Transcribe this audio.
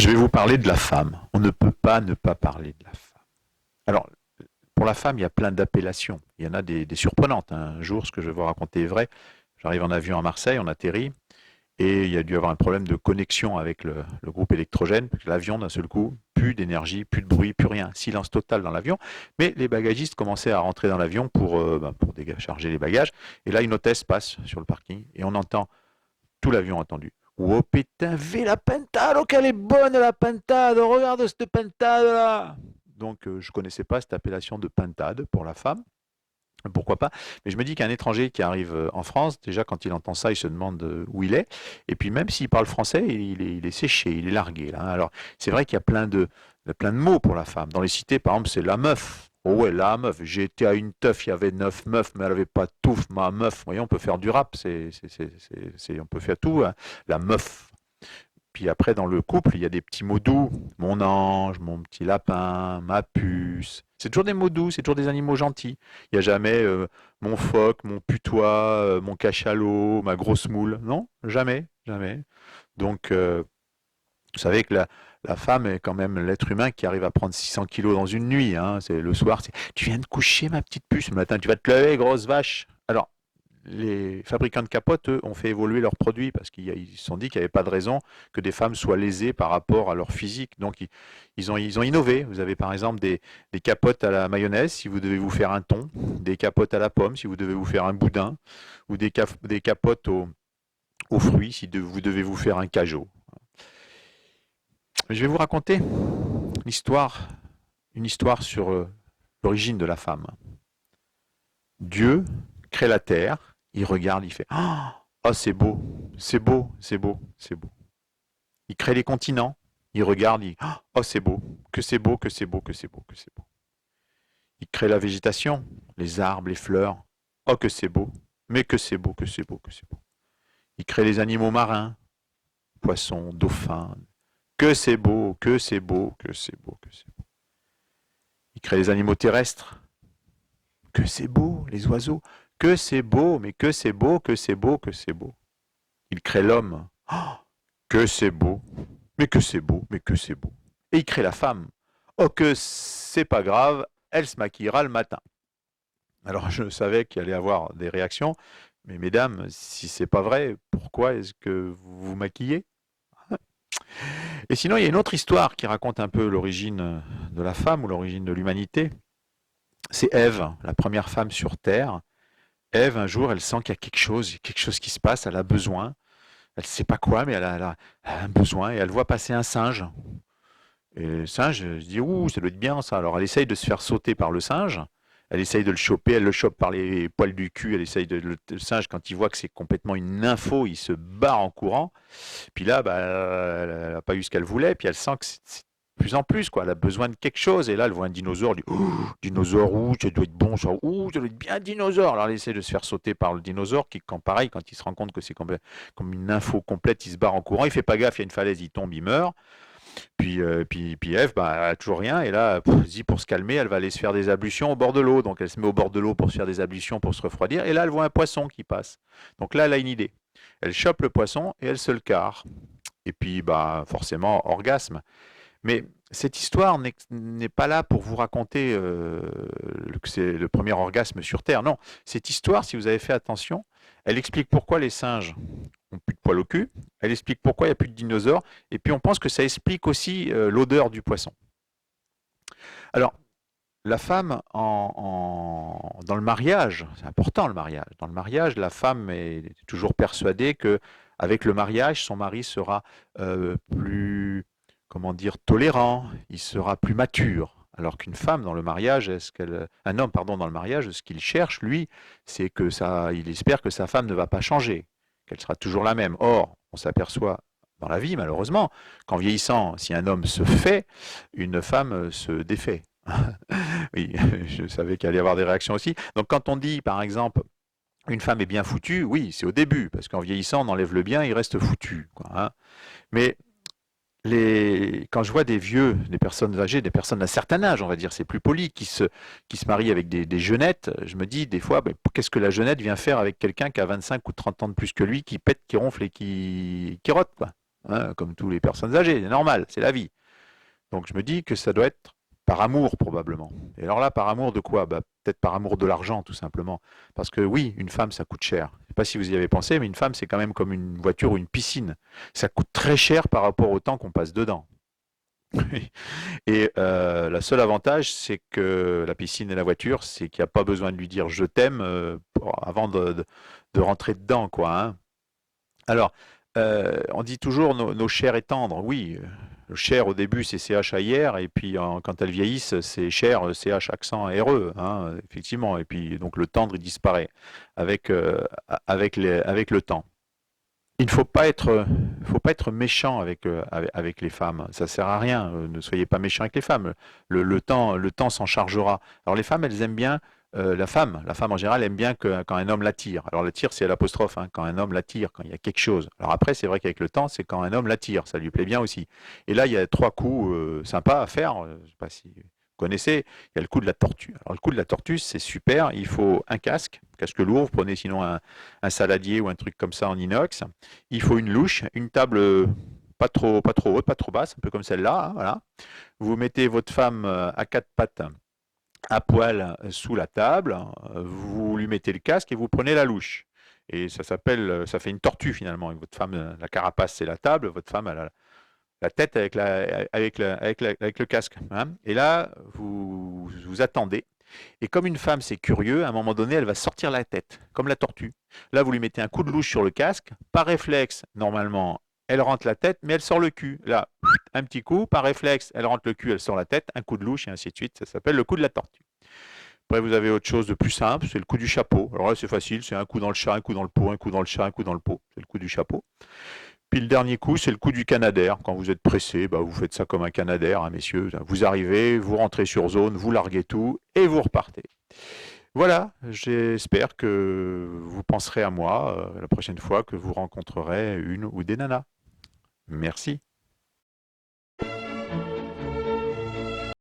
Je vais vous parler de la femme. On ne peut pas ne pas parler de la femme. Alors, pour la femme, il y a plein d'appellations. Il y en a des surprenantes. Un jour, ce que je vais vous raconter est vrai. J'arrive en avion à Marseille, on atterrit, et il y a dû avoir un problème de connexion avec le groupe électrogène, parce que l'avion, d'un seul coup, plus d'énergie, plus de bruit, plus rien. Silence total dans l'avion. Mais les bagagistes commençaient à rentrer dans l'avion pour décharger les bagages. Et là, une hôtesse passe sur le parking, et on entend, tout l'avion entendu. Oh putain, v'e la pentade, oh qu'elle est bonne la pentade, regarde cette pentade là. Donc je ne connaissais pas cette appellation de pentade pour la femme, pourquoi pas. Mais je me dis qu'un étranger qui arrive en France, déjà quand il entend ça, il se demande où il est. Et puis même s'il parle français, il est séché, il est largué. Là. Alors c'est vrai qu'il y a plein de mots pour la femme. Dans les cités, par exemple, c'est la meuf. Oh ouais, la meuf. J'ai été à une teuf, il y avait 9 meufs, mais elle avait pas de touffe, ma meuf. Vous voyez, on peut faire du rap, on peut faire tout. Hein. La meuf. Puis après, dans le couple, il y a des petits mots doux. Mon ange, mon petit lapin, ma puce. C'est toujours des mots doux, c'est toujours des animaux gentils. Il n'y a jamais mon phoque, mon putois, mon cachalot, ma grosse moule. Non, jamais, jamais. Donc, vous savez que la femme est quand même l'être humain qui arrive à prendre 600 kilos dans une nuit. Hein. C'est le soir, tu viens de coucher, ma petite puce. Le matin, tu vas te lever, grosse vache. Alors, les fabricants de capotes, eux, ont fait évoluer leurs produits parce qu'ils se sont dit qu'il n'y avait pas de raison que des femmes soient lésées par rapport à leur physique. Donc, ils ont innové. Vous avez par exemple des capotes à la mayonnaise si vous devez vous faire un thon, des capotes à la pomme si vous devez vous faire un boudin, ou des capotes aux fruits si vous devez vous faire un cajot. Je vais vous raconter l'histoire, une histoire sur l'origine de la femme. Dieu crée la terre, il regarde, il fait oh, c'est beau, c'est beau, c'est beau, c'est beau. Il crée les continents, il regarde, il oh, c'est beau, que c'est beau, que c'est beau, que c'est beau, que c'est beau. Il crée la végétation, les arbres, les fleurs. Oh, que c'est beau, mais que c'est beau, que c'est beau, que c'est beau. Il crée les animaux marins, poissons, dauphins. Que c'est beau, que c'est beau, que c'est beau, que c'est beau. Il crée les animaux terrestres. Que c'est beau, les oiseaux. Que c'est beau, mais que c'est beau, que c'est beau, que c'est beau. Il crée l'homme. Oh, que c'est beau, mais que c'est beau, mais que c'est beau. Et il crée la femme. Oh, que c'est pas grave, elle se maquillera le matin. Alors je savais qu'il allait y avoir des réactions, mais mesdames, si c'est pas vrai, pourquoi est-ce que vous vous maquillez? Et sinon, il y a une autre histoire qui raconte un peu l'origine de la femme ou l'origine de l'humanité. C'est Ève, la première femme sur Terre. Ève, un jour, elle sent qu'il y a quelque chose qui se passe, elle a besoin. Elle ne sait pas quoi, mais elle a un besoin et elle voit passer un singe. Et le singe se dit, ouh, ça doit être bien ça. Alors elle essaye de se faire sauter par le singe. Elle essaye de le choper, elle le chope par les poils du cul. Elle essaye le singe, quand il voit que c'est complètement une nympho, il se barre en courant. Puis là, bah, elle n'a pas eu ce qu'elle voulait. Puis elle sent que c'est de plus en plus, quoi. Elle a besoin de quelque chose. Et là, elle voit un dinosaure. Elle dit, ouh, dinosaure, ouh, ça doit être bon, ça. Ouh, ça doit être bien dinosaure. Alors elle essaie de se faire sauter par le dinosaure, qui, pareil, quand il se rend compte que c'est comme une info complète, il se barre en courant. Il fait pas gaffe, il y a une falaise, il tombe, il meurt. Puis Ève, bah, elle a toujours rien. Et là, pour se calmer, elle va aller se faire des ablutions au bord de l'eau. Donc elle se met au bord de l'eau pour se faire des ablutions, pour se refroidir. Et là, elle voit un poisson qui passe. Donc là, elle a une idée. Elle chope le poisson et elle se le carre. Et puis, bah, forcément, orgasme. Mais cette histoire n'est pas là pour vous raconter que c'est le premier orgasme sur Terre. Non, cette histoire, si vous avez fait attention, elle explique pourquoi les singes ont plus de poils au cul. Elle explique pourquoi il n'y a plus de dinosaures. Et puis on pense que ça explique aussi l'odeur du poisson. Alors, la femme dans le mariage, c'est important le mariage. Dans le mariage, la femme est toujours persuadée que avec le mariage, son mari sera plus, comment dire, tolérant, il sera plus mature. Alors qu'une femme dans le mariage, un homme pardon dans le mariage, ce qu'il cherche lui, c'est que il espère que sa femme ne va pas changer, qu'elle sera toujours la même. Or, on s'aperçoit dans la vie malheureusement qu'en vieillissant, si un homme se fait, une femme se défait. Oui, je savais qu'il allait y avoir des réactions aussi. Donc quand on dit, par exemple, une femme est bien foutue, oui, c'est au début, parce qu'en vieillissant, on enlève le bien, il reste foutu, quoi, hein. Mais quand je vois des vieux, des personnes âgées, des personnes d'un certain âge, on va dire, c'est plus poli, qui se marient avec des jeunettes, je me dis des fois, ben, qu'est-ce que la jeunette vient faire avec quelqu'un qui a 25 ou 30 ans de plus que lui, qui pète, qui ronfle et qui rote, quoi. hein, comme toutes les personnes âgées, c'est normal, c'est la vie. Donc je me dis que ça doit être par amour probablement. Et alors là, par amour de quoi? Bah, peut-être par amour de l'argent, tout simplement. Parce que oui, une femme, ça coûte cher. Je ne sais pas si vous y avez pensé, mais une femme, c'est quand même comme une voiture ou une piscine. Ça coûte très cher par rapport au temps qu'on passe dedans. Et le seul avantage, c'est que la piscine et la voiture, c'est qu'il n'y a pas besoin de lui dire je t'aime avant de rentrer dedans, quoi, hein. Alors, on dit toujours nos chairs et tendres. Oui, le cher au début c'est CH-A-I-R et puis quand elles vieillissent c'est cher CH accent RE, hein, effectivement. Et puis donc le tendre il disparaît avec, avec le temps. Il ne faut pas être méchant avec les femmes. Ça sert à rien. Ne soyez pas méchant avec les femmes. Le temps s'en chargera. Alors les femmes, elles aiment bien la femme en général aime bien quand un homme l'attire. Alors l'attire, c'est l'apostrophe, hein, quand un homme l'attire, quand il y a quelque chose. Alors après, c'est vrai qu'avec le temps, c'est quand un homme l'attire, ça lui plaît bien aussi. Et là, il y a trois coups sympas à faire. Je ne sais pas si vous connaissez. Il y a le coup de la tortue. Alors le coup de la tortue, c'est super. Il faut un casque lourd. Vous prenez sinon un saladier ou un truc comme ça en inox. Il faut une louche, une table pas trop haute, pas trop basse, un peu comme celle-là, hein, voilà. Vous mettez votre femme à quatre pattes à poil sous la table, vous lui mettez le casque et vous prenez la louche. Et ça s'appelle, ça fait une tortue finalement. Et votre femme, la carapace c'est la table, votre femme elle a la tête avec le casque, hein. Et là, vous attendez. Et comme une femme c'est curieux, à un moment donné, elle va sortir la tête, comme la tortue. Là, vous lui mettez un coup de louche sur le casque. Par réflexe, normalement, elle rentre la tête, mais elle sort le cul. Là, un petit coup, par réflexe, elle rentre le cul, elle sort la tête, un coup de louche et ainsi de suite. Ça s'appelle le coup de la tortue. Après, vous avez autre chose de plus simple, c'est le coup du chapeau. Alors là, c'est facile, c'est un coup dans le chat, un coup dans le pot, un coup dans le chat, un coup dans le pot. C'est le coup du chapeau. Puis le dernier coup, c'est le coup du canadair. Quand vous êtes pressé, bah, vous faites ça comme un canadair, hein, messieurs. Vous arrivez, vous rentrez sur zone, vous larguez tout et vous repartez. Voilà, j'espère que vous penserez à moi la prochaine fois que vous rencontrerez une ou des nanas. Merci.